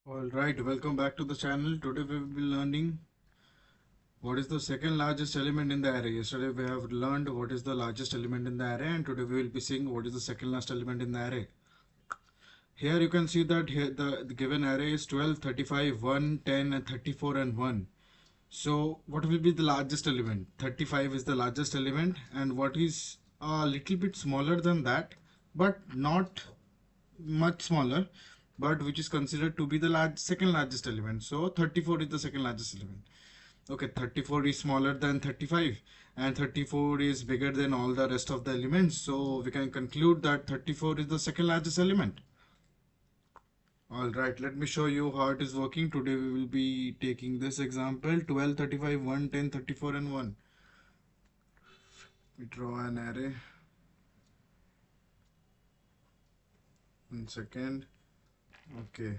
Alright, welcome back to the channel. Today we will be learning what is the second largest element in the array. Yesterday we have learned what is the largest element in the array, and today we will be seeing what is the second last element in the array. Here you can see that here the given array is 12, 35, 1, 10 and 34 and 1. So what will be the largest element? 35 is the largest element, and what is a little bit smaller than that, but not much smaller, but which is considered to be the second largest element. So 34 is the second largest element. Okay, 34 is smaller than 35 and 34 is bigger than all the rest of the elements. So we can conclude that 34 is the second largest element. Alright, let me show you how it is working. Today we will be taking this example: 12, 35, 1, 10, 34 and 1. We draw an array. 1 second. Okay.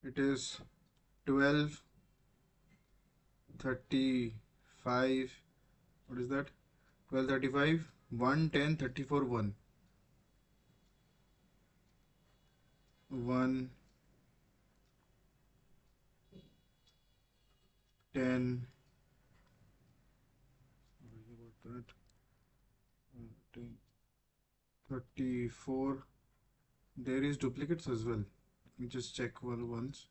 It is 12, 35, what is that? 12, 35, 1, 10, 34, 1. 1, 10, what is that? 10, 34. There is duplicates as well. Let me just check once.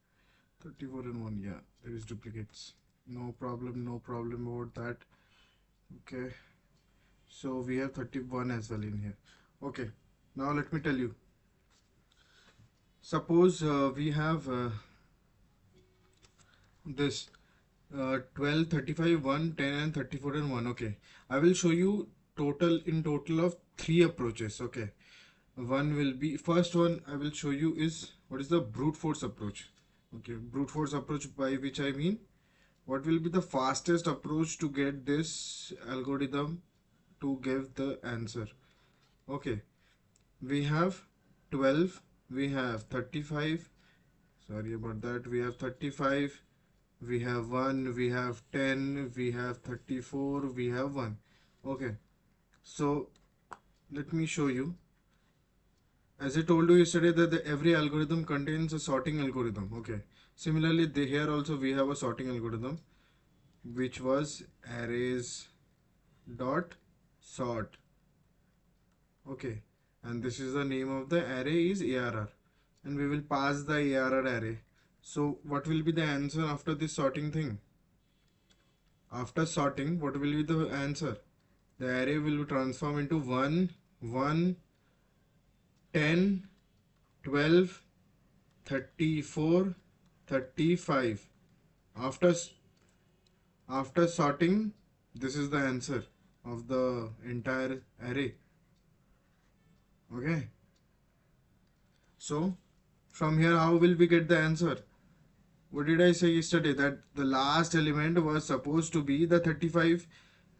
34 and 1, yeah, there is duplicates. No problem about that. Okay, so we have 31 as well in here. Okay, now let me tell you. Suppose we have this 12, 35, 1, 10 and 34 and 1. Okay, I will show you total of 3 approaches. Okay, one will be, first one I will show you is what is the brute force approach. Okay, brute force approach, by which I mean what will be the fastest approach to get this algorithm to give the answer. Okay, we have 12, we have 35, sorry about that, we have 35, we have 1, we have 10, we have 34, we have 1. Okay, so let me show you. As I told you yesterday that every algorithm contains a sorting algorithm. Okay, similarly here also we have a sorting algorithm, which was arrays dot sort. Okay, and this is the name of the array is ARR, and we will pass the ARR array. So what will be the answer after this sorting thing? After sorting, what will be the answer? The array will transform into 1, 1, 10, 12, 34, 35. After sorting, this is the answer of the entire array. Okay. So from here, how will we get the answer? What did I say yesterday? That the last element was supposed to be the 35.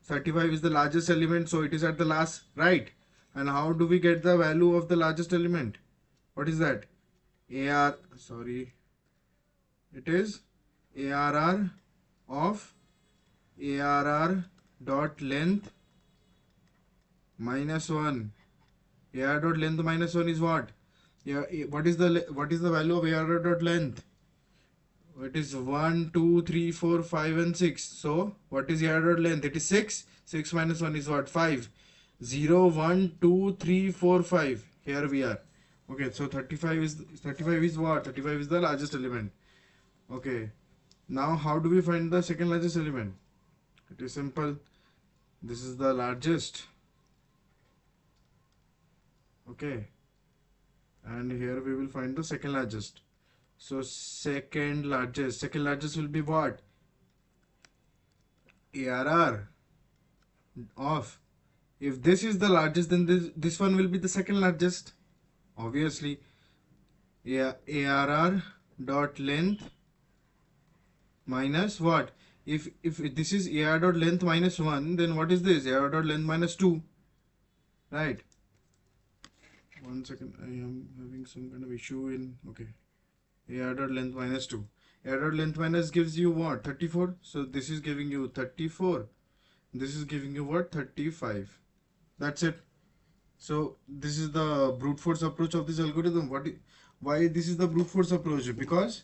35 is the largest element, so it is at the last, right? And how do we get the value of the largest element? What is that? It is ARR of ARR dot length minus 1. ARR dot length minus 1 is what? Yeah, what is the value of ARR dot length? It is 1, 2, 3, 4, 5 and 6. So what is ARR dot length? It is 6. 6 minus 1 is what? 5. 0, 1, 2, 3, 4, 5. Here we are. Okay, so 35 is what? 35 is the largest element. Okay. Now how do we find the second largest element? It is simple. This is the largest. Okay. And here we will find the second largest. So second largest will be what? ARR of, if this is the largest, then this one will be the second largest. Obviously, yeah, ARR dot length minus what? If this is ARR dot length minus 1, then what is this? ARR dot length minus 2, right? 1 second, I am having some kind of issue in, okay. ARR dot length minus 2. ARR dot length minus gives you what? 34. So this is giving you 34. This is giving you what? 35. That's it. So this is the brute force approach of this algorithm. Why this is the brute force approach? Because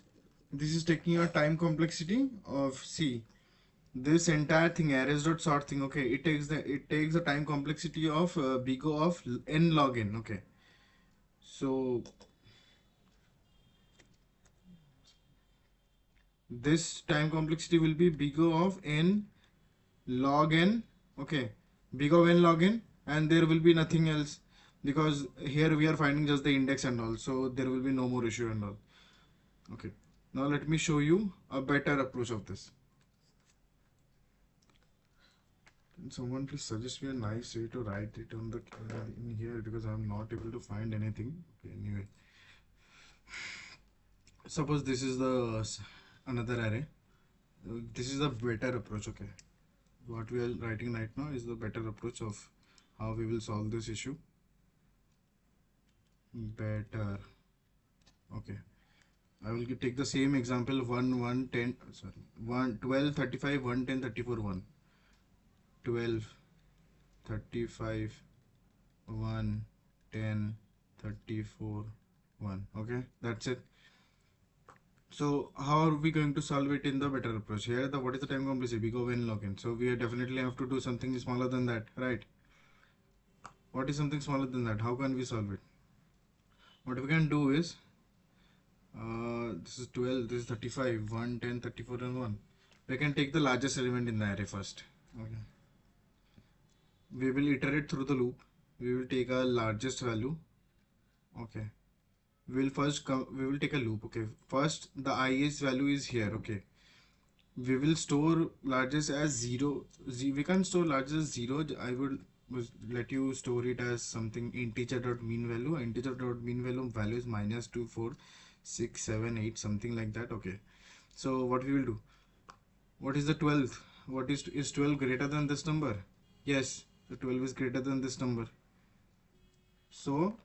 this is taking a time complexity of C. This entire thing, arrays dot sort thing, okay, it takes the time complexity of big O of n log n, okay. So this time complexity will be big O of n log n, okay, big O of n log n, and there will be nothing else because here we are finding just the index and all, so there will be no more issue and all. Okay, now let me show you a better approach of this. Can someone please suggest me a nice way to write it on the in here, because I'm not able to find anything. Okay, anyway, suppose this is the another array. This is a better approach. Okay, what we are writing right now is the better approach of how we will solve this issue. Better. Okay, I will take the same example 1 1 10, sorry, 1 12 35 1 10 34 1 12 35 1 10 34 1. Okay, that's it. So how are we going to solve it in the better approach? Here the what is the time complexity? We go n log n. So we definitely have to do something smaller than that, right? What is something smaller than that? How can we solve it? What we can do is this is 12, this is 35, 1, 10, 34 and 1. We can take the largest element in the array first. Okay. We will iterate through the loop. We will take our largest value. Okay. We will first come, we will take a loop. Okay. First the highest value is here. Okay. We will store largest as 0. We can store largest as 0. I would let you store it as something integer dot mean value. Integer dot mean value is minus 2, 4, 6, 7, 8, something like that. Okay. So what we will do? What is the 12th? What is 12 greater than this number? Yes, the 12 is greater than this number. So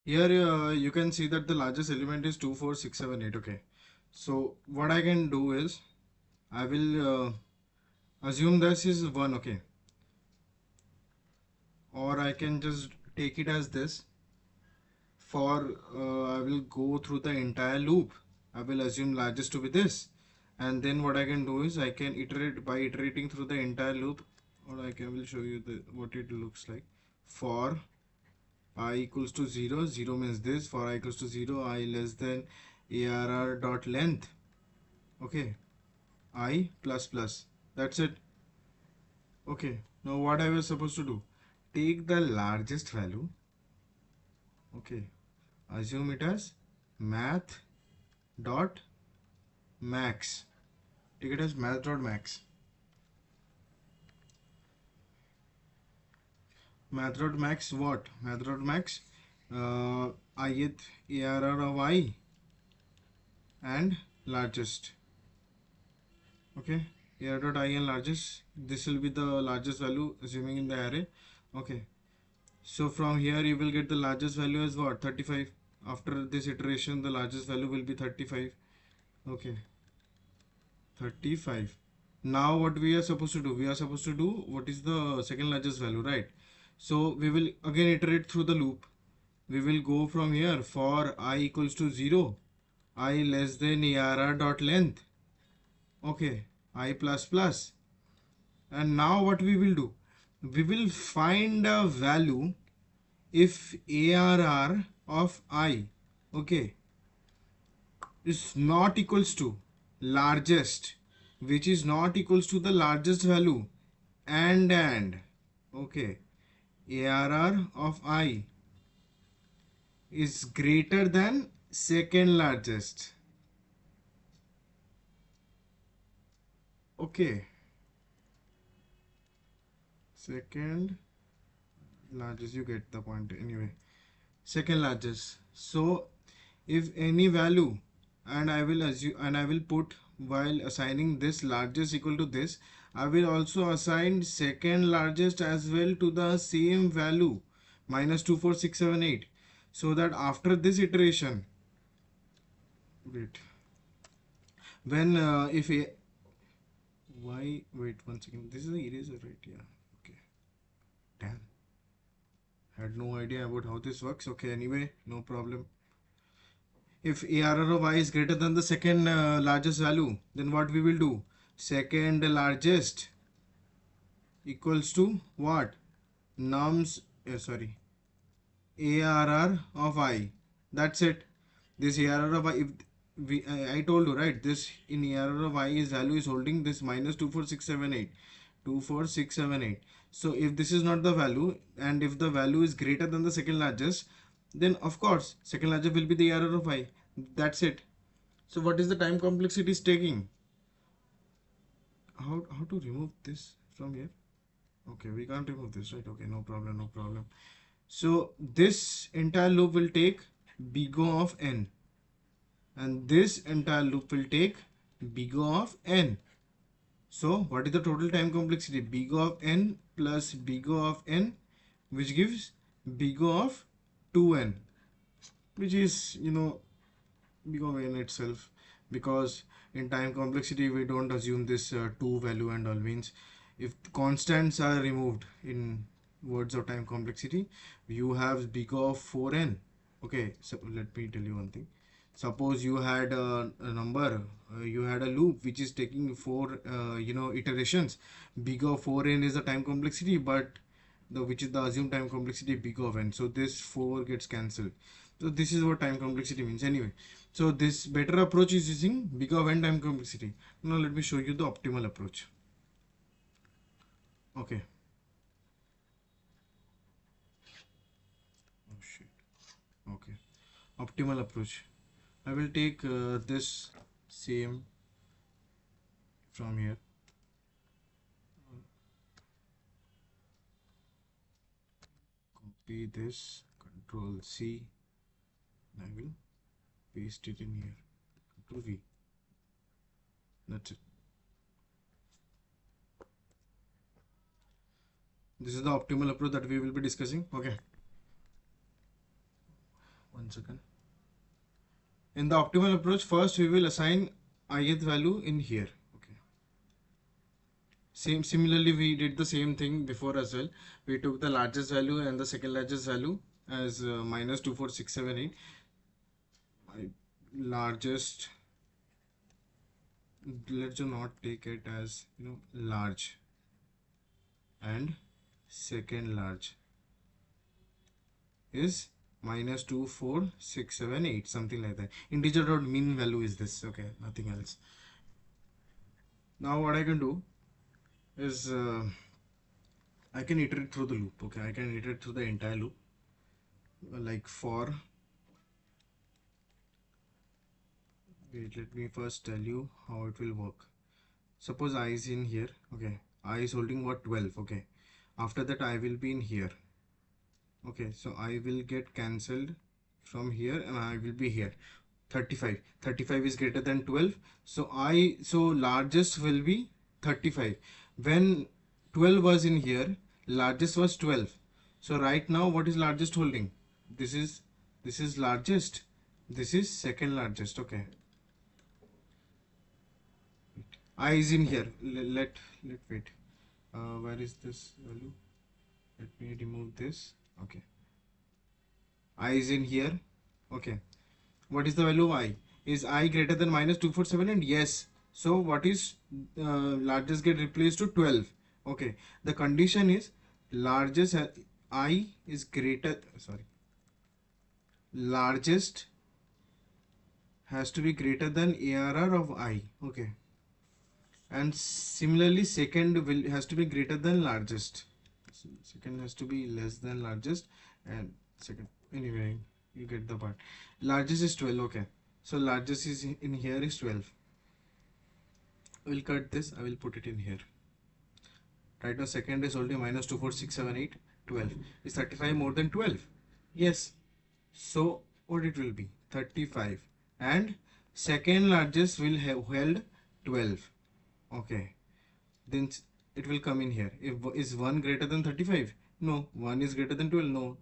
here you can see that the largest element is 2, 4, 6, 7, 8. Okay. So what I can do is I will assume this is 1. Okay. Or I can just take it as this. For I will go through the entire loop. I will assume largest to be this, and then what I can do is I can iterate by iterating through the entire loop, or will show you what it looks like. For I equals to 0, 0 means this. For I equals to 0, I less than arr dot length. Okay, I plus plus. That's it. Okay, now what I was supposed to do? Take the largest value. Okay, assume it as math dot max. Take it as math dot max. Math dot max what? Math dot max ith arr of I and largest. Okay, arr dot I and largest. This will be the largest value assuming in the array. Okay, so from here you will get the largest value as what? 35. After this iteration the largest value will be 35. Okay, 35. Now what we are supposed to do? We are supposed to do what is the second largest value, right? So we will again iterate through the loop. We will go from here. For I equals to 0, I less than arr dot length. Okay, I plus plus. And now what we will do? We will find a value if arr of I, okay, is not equals to largest, which is not equals to the largest value, and okay, arr of I is greater than second largest. Okay, second largest, you get the point. Anyway, second largest. So if any value, and I will assume, and I will put, while assigning this largest equal to this, I will also assign second largest as well to the same value, minus 2, 4, 6, 7, 8, so that after this iteration, wait, when if a Why? Wait 1 second. This is the eraser, right? Yeah. Okay. Damn. Had no idea about how this works. Okay. Anyway, no problem. If ARR of I is greater than the second largest value, then what we will do? Second largest equals to what? Nums. Sorry. ARR of I. That's it. This ARR of I, if I told you, right, this in ARR of I is value is holding this minus 24678. 24678. So if this is not the value, and if the value is greater than the second largest, then of course second largest will be the ARR of I. That's it. So what is the time complexity is taking? How to remove this from here? Okay, we can't remove this, right? Okay, no problem, no problem. So this entire loop will take big O of n, and this entire loop will take big O of n. So what is the total time complexity? Big O of n plus big O of n, which gives big O of 2n, which is, big O of n itself, because in time complexity we don't assume this 2 value and all. Means if constants are removed in words of time complexity, you have big O of 4n. Okay, so let me tell you one thing. Suppose you had a number, you had a loop which is taking 4 iterations. Big O of 4n is the time complexity, but the which is the assumed time complexity big O of n. So this 4 gets cancelled. So this is what time complexity means. Anyway, so this better approach is using big O of n time complexity. Now let me show you the optimal approach. Okay. Oh shit. Okay. Optimal approach. I will take this same from here. Copy this, Control C. I will paste it in here. Control V. That's it. This is the optimal approach that we will be discussing. Okay. 1 second. In the optimal approach, first we will assign ith value in here. Okay. Similarly, we did the same thing before as well. We took the largest value and the second largest value as minus 24678. Largest, let's not take it as large, and second large is minus 24678, something like that. Integer dot mean value is this. Okay, nothing else. Now what I can do is I can iterate through the loop. Okay, I can iterate through the entire loop, like for, wait, let me first tell you how it will work. Suppose I is in here. Okay, I is holding what, 12. Okay, after that I will be in here. Okay, so I will get cancelled from here and I will be here. 35. 35 is greater than 12. So largest will be 35. When 12 was in here, largest was 12. So right now what is largest holding? This is largest. This is second largest. Okay. I is in here. Let wait. Where is this value? Let me remove this. Okay. I is in here. Okay. What is the value of I? Is I greater than minus 247? And yes. So what is largest get replaced to 12? Okay. The condition is largest I is greater. Sorry. Largest has to be greater than ARR of I. Okay. And similarly, second has to be greater than largest. Second has to be less than largest, and second, anyway, you get the part. Largest is 12. Okay, so largest is in here is 12. I will cut this. I will put it in here. Right now second is only minus 24678. 12 is 35 more than 12? Yes. So what it will be? 35, and second largest will have held 12. Okay, then it will come in here. If is 1 greater than 35? No. 1 is greater than 12? No.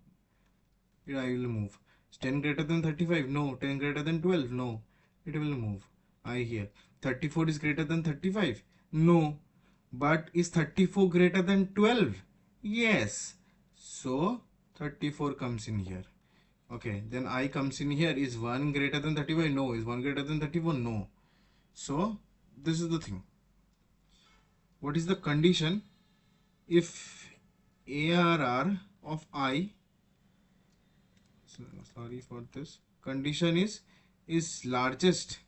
I will move. Is 10 greater than 35? No. 10 greater than 12? No. It will move. I here. 34 is greater than 35? No. But is 34 greater than 12? Yes. So 34 comes in here. Okay, then I comes in here. Is 1 greater than 35? No. Is 1 greater than 31? No. So this is the thing. What is the condition if ARR of I, sorry for this, condition is largest,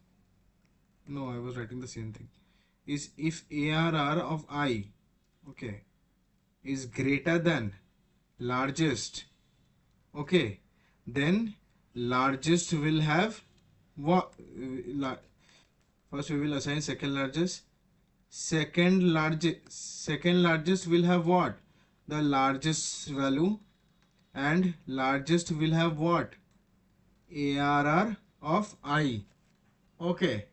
no, I was writing the same thing, is if ARR of I, okay, is greater than largest, okay, then largest will have what, first we will assign second largest. Second largest will have what? The largest value, and largest will have what? ARR of I. Okay.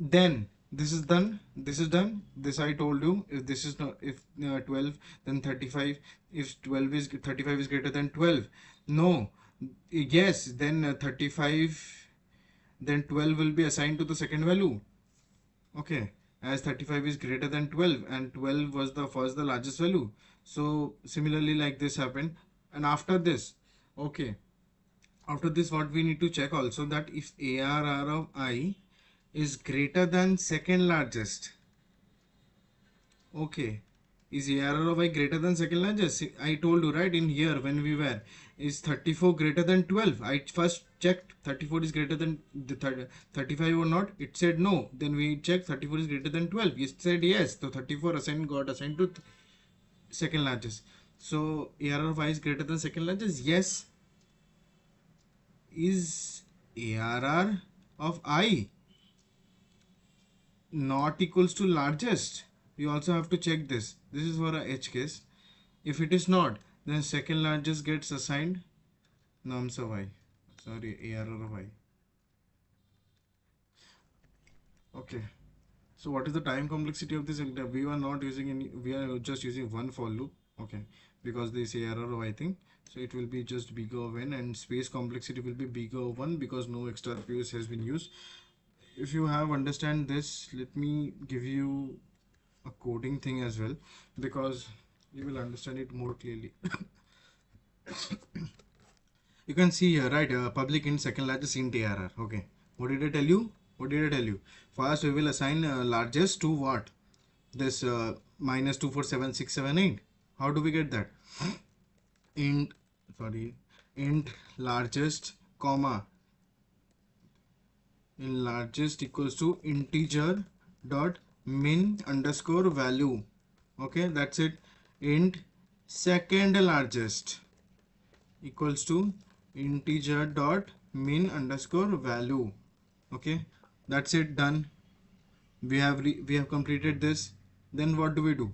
Then this is done. This is done. This I told you. If this is not, if 12, then 35. If 12 is 35 is greater than 12. No. Yes. Then 35. Then 12 will be assigned to the second value. Okay, as 35 is greater than 12 and 12 was the largest value. So similarly like this happened. And after this, okay, after this what we need to check also, that if ARR of I is greater than second largest. Okay, is ARR of I greater than second largest? I told you right in here when we were, is 34 greater than 12? I first checked 34 is greater than the 35 or not. It said no. Then we checked 34 is greater than 12. It said yes. So 34 got assigned to second largest. So ARR of I is greater than second largest. Yes. Is ARR of I not equals to largest? We also have to check this. This is for a H case. If it is not, then second largest gets assigned nums of I. Sorry, ARR of I. Okay. So what is the time complexity of this? We are not using any, we are just using one for loop. Okay. Because this ARR of I thing. So it will be just bigger of n, and space complexity will be bigger of 1 because no extra POs has been used. If you have understand this, let me give you a coding thing as well, because you will understand it more clearly. You can see here, right? Public int second largest int ARR. Okay. What did I tell you? What did I tell you? First, we will assign largest to what? This minus 247678. How do we get that? Int, sorry, int largest, comma, in largest equals to integer dot min underscore value. Okay, that's it. Int second largest equals to integer dot min underscore value. Okay, that's it, done. We have completed this. Then what do?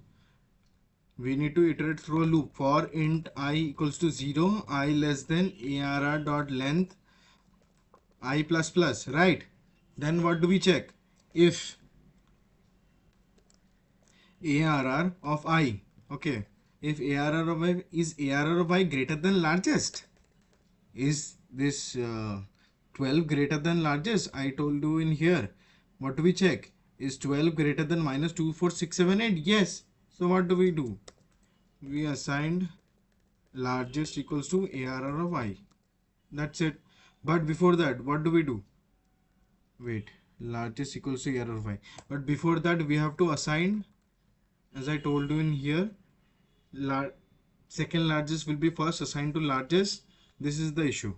We need to iterate through a loop for int I equals to 0, I less than ARR dot length I plus plus, right? Then what do we check? If ARR of I, okay, if ARR of I is ARR of I greater than largest, is this 12 greater than largest? I told you in here. What do we check? Is 12 greater than minus 24678? Yes. So what do? We assigned largest equals to ARR of I. That's it. But before that, what do? Wait, largest equals to ARR of I. But before that, we have to assign, as I told you in here, second largest will be first assigned to largest. This is the issue.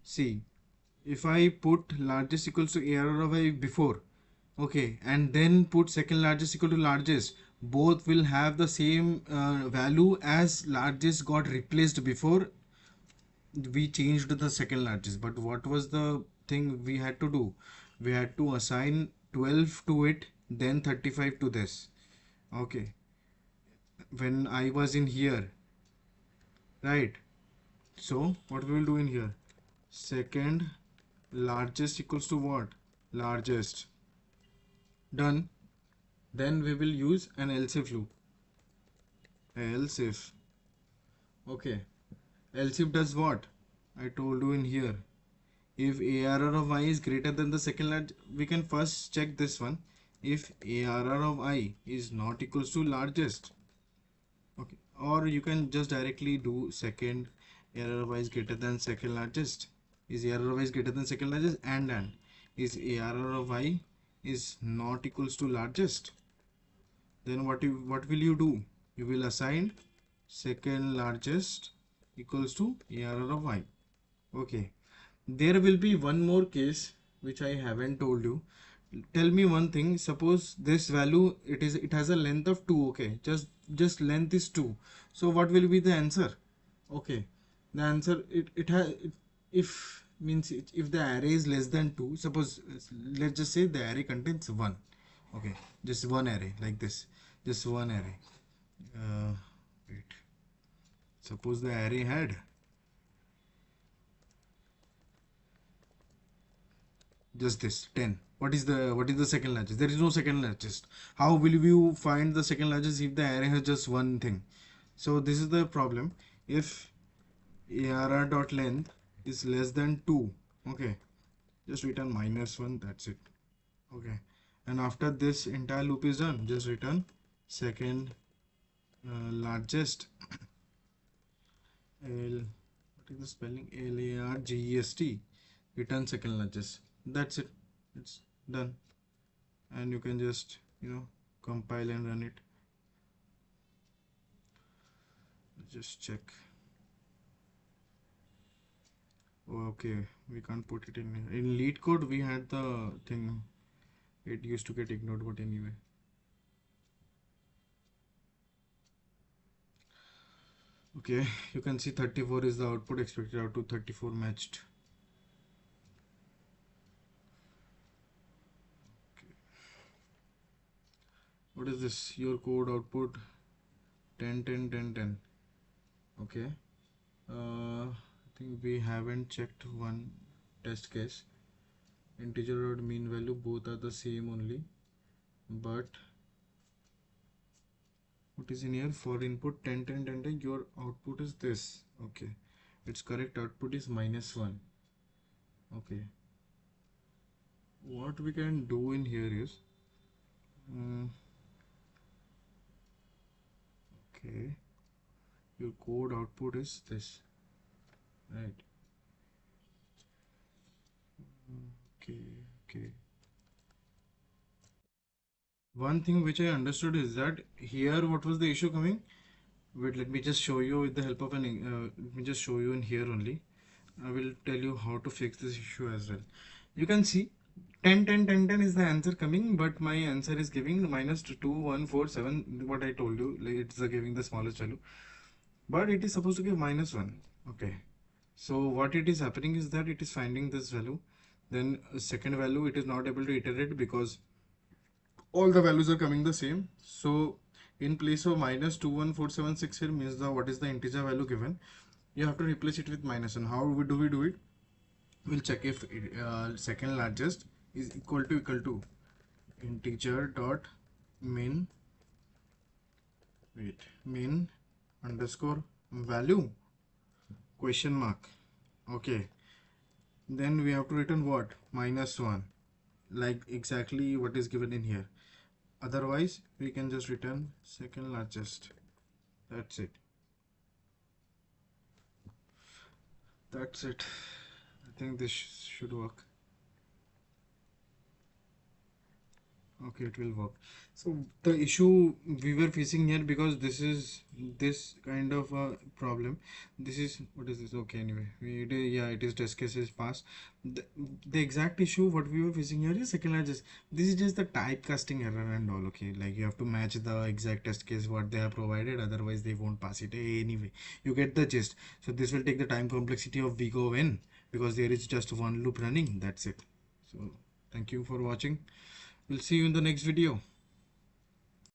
See, if I put largest equals to ARR of I before, okay, and then put second largest equal to largest, both will have the same value as largest got replaced before we changed the second largest. But what was the thing we had to do? We had to assign 12 to it, then 35 to this. Okay, when I was in here, right? So what we will do in here? Second largest equals to what? Largest. Done. Then we will use an else if loop. Else if. Okay. Else if does what? I told you in here. If ARR of I is greater than the second large, we can first check this one. if ARR of I is not equals to largest. Okay, or you can just directly do second ARR of I is greater than second largest. Is ARR of I is greater than second largest, and is ARR of I is not equals to largest. Then what will you do? You will assign second largest equals to ARR of I. Okay. There will be one more case which I haven't told you. Tell me one thing. Suppose this value it has a length of 2. Okay, just length is 2. So what will be the answer? Okay, the answer it has if means if the array is less than 2. Suppose let's just say the array contains 1. Okay, just one array like this. Just one array. Wait. Suppose the array had just this 10. What is the second largest? There is no second largest. How will you find the second largest if the array has just one thing? So this is the problem. If ARR dot length is less than 2, okay, just return -1. That's it. Okay, and after this entire loop is done, just return second largest. What is the spelling? LARGEST. Return second largest. That's it. It's done. And you can just compile and run it. Just check. Okay, we can't put it in lead code. We had the thing. It used to get ignored, but anyway. Okay, you can see 34 is the output. Expected output 34 matched. Okay. What is this? Your code output 10 10 10 10. Okay. I think we haven't checked one test case. Integer or mean value both are the same only, but what is in here? For input 10 10 10 10, your output is this. Okay, its correct output is -1. Okay, what we can do in here is okay, your code output is this, right? Okay, okay. One thing which I understood is that here, what was the issue coming? Wait, let me just show you with the help of an let me just show you in here only. I will tell you how to fix this issue as well. You can see 10 10 10 10 is the answer coming, but my answer is giving -2147. What I told you, like it's giving the smallest value, but it is supposed to give -1. Okay, so what it is happening is that it is finding this value, then second value it is not able to iterate because all the values are coming the same. So in place of -21476 here means the what is the integer value given, you have to replace it with -1. How do we do it? We'll check if second largest is equal to integer dot min min underscore value question mark. Okay, then we have to return what? -1, like exactly what is given in here. Otherwise we can just return second largest. That's it. That's it. I think this should work. Okay, it will work. So the issue we were facing here, because this kind of a problem. This is what is this? Okay, anyway, yeah, it is test cases passed. The exact issue what we were facing here is second largest. This is just the typecasting error and all. Okay, like you have to match the exact test case what they have provided, otherwise they won't pass it. Anyway, you get the gist. So this will take the time complexity of big O of n, because there is just one loop running. That's it. So thank you for watching. We'll see you in the next video.